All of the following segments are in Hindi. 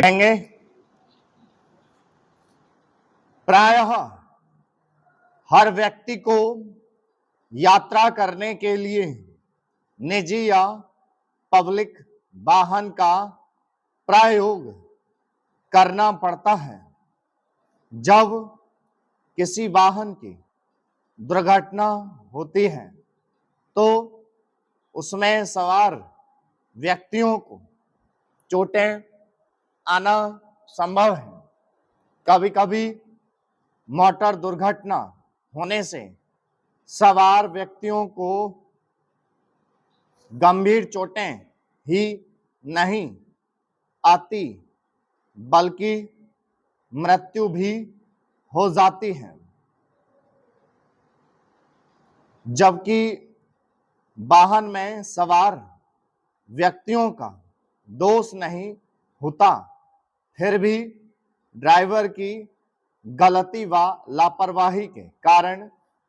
कहेंगे प्रायः हर व्यक्ति को यात्रा करने के लिए निजी या पब्लिक वाहन का प्रयोग करना पड़ता है। जब किसी वाहन की दुर्घटना होती है तो उसमें सवार व्यक्तियों को चोटें आना संभव है। कभी कभी मोटर दुर्घटना होने से सवार व्यक्तियों को गंभीर चोटें ही नहीं आती बल्कि मृत्यु भी हो जाती है। जबकि वाहन में सवार व्यक्तियों का दोष नहीं होता, फिर भी ड्राइवर की गलती व लापरवाही के कारण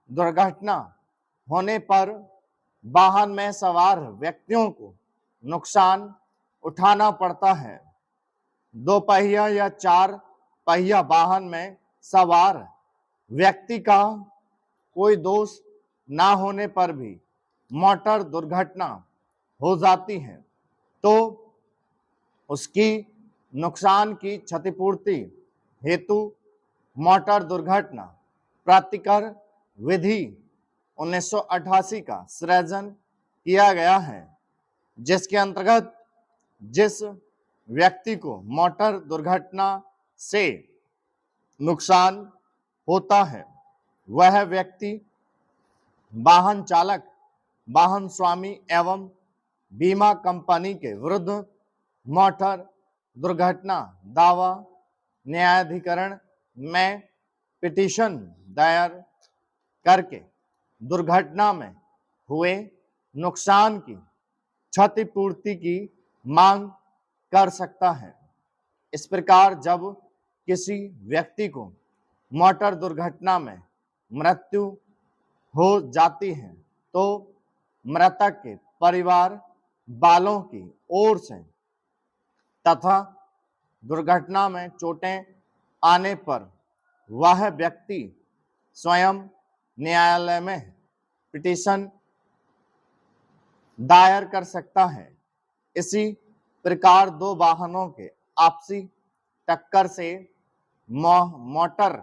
दुर्घटना होने पर वाहन में सवार व्यक्तियों को नुकसान उठाना पड़ता है। दो पहिया या चार पहिया वाहन में सवार व्यक्ति का कोई दोष ना होने पर भी मोटर दुर्घटना हो जाती है तो उसकी नुकसान की क्षतिपूर्ति हेतु मोटर दुर्घटना प्रतिकर विधि 1988 का सृजन किया गया है, जिसके अंतर्गत जिस व्यक्ति को मोटर दुर्घटना से नुकसान होता है वह व्यक्ति वाहन चालक, वाहन स्वामी एवं बीमा कंपनी के विरुद्ध मोटर दुर्घटना दावा न्यायाधिकरण में पिटीशन दायर करके दुर्घटना में हुए नुकसान की क्षतिपूर्ति की मांग कर सकता है। इस प्रकार जब किसी व्यक्ति को मोटर दुर्घटना में मृत्यु हो जाती है तो मृतक के परिवार वालों की ओर से तथा दुर्घटना में चोटें आने पर वह व्यक्ति स्वयं न्यायालय में पिटीशन दायर कर सकता है। इसी प्रकार दो वाहनों के आपसी टक्कर से मोटर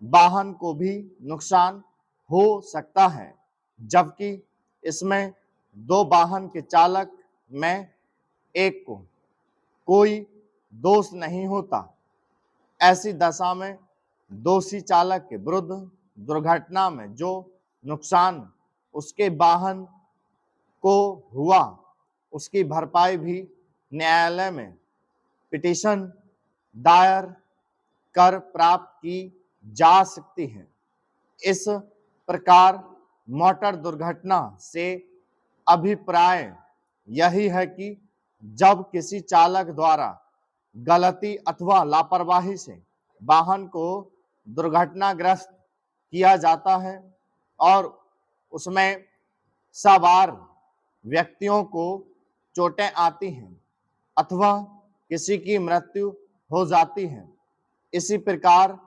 वाहन को भी नुकसान हो सकता है, जबकि इसमें दो वाहन के चालक में एक को कोई दोष नहीं होता। ऐसी दशा में दोषी चालक के विरुद्ध दुर्घटना में जो नुकसान उसके वाहन को हुआ उसकी भरपाई भी न्यायालय में पिटीशन दायर कर प्राप्त की जा सकती है। इस प्रकार मोटर दुर्घटना से अभिप्राय यही है कि जब किसी चालक द्वारा गलती अथवा लापरवाही से वाहन को दुर्घटनाग्रस्त किया जाता है और उसमें सवार व्यक्तियों को चोटें आती हैं अथवा किसी की मृत्यु हो जाती है, इसी प्रकार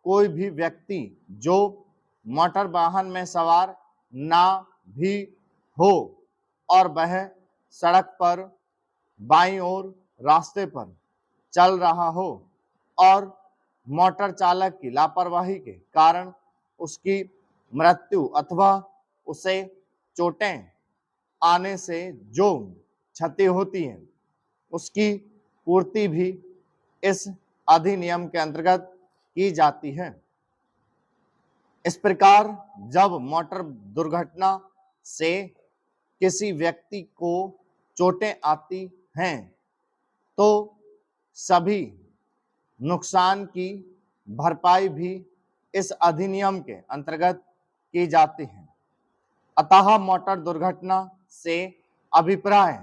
कोई भी व्यक्ति जो मोटर वाहन में सवार ना भी हो और वह सड़क पर बाईं ओर रास्ते पर चल रहा हो और मोटर चालक की लापरवाही के कारण उसकी मृत्यु अथवा उसे चोटें आने से जो क्षति होती है उसकी पूर्ति भी इस अधिनियम के अंतर्गत की जाती है। इस प्रकार जब मोटर दुर्घटना से किसी व्यक्ति को चोटें आती हैं तो सभी नुकसान की भरपाई भी इस अधिनियम के अंतर्गत की जाती है। अतः मोटर दुर्घटना से अभिप्राय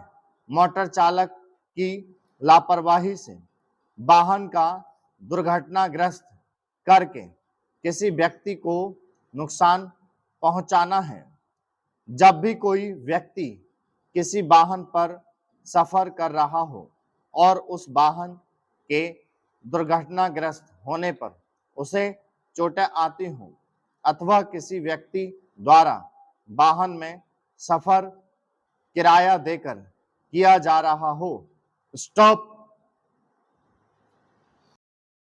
मोटर चालक की लापरवाही से वाहन का दुर्घटनाग्रस्त करके किसी व्यक्ति को नुकसान पहुंचाना है। जब भी कोई व्यक्ति किसी वाहन पर सफर कर रहा हो और उस वाहन के दुर्घटनाग्रस्त होने पर उसे चोटें आती हों अथवा किसी व्यक्ति द्वारा वाहन में सफर किराया देकर किया जा रहा हो, स्टॉप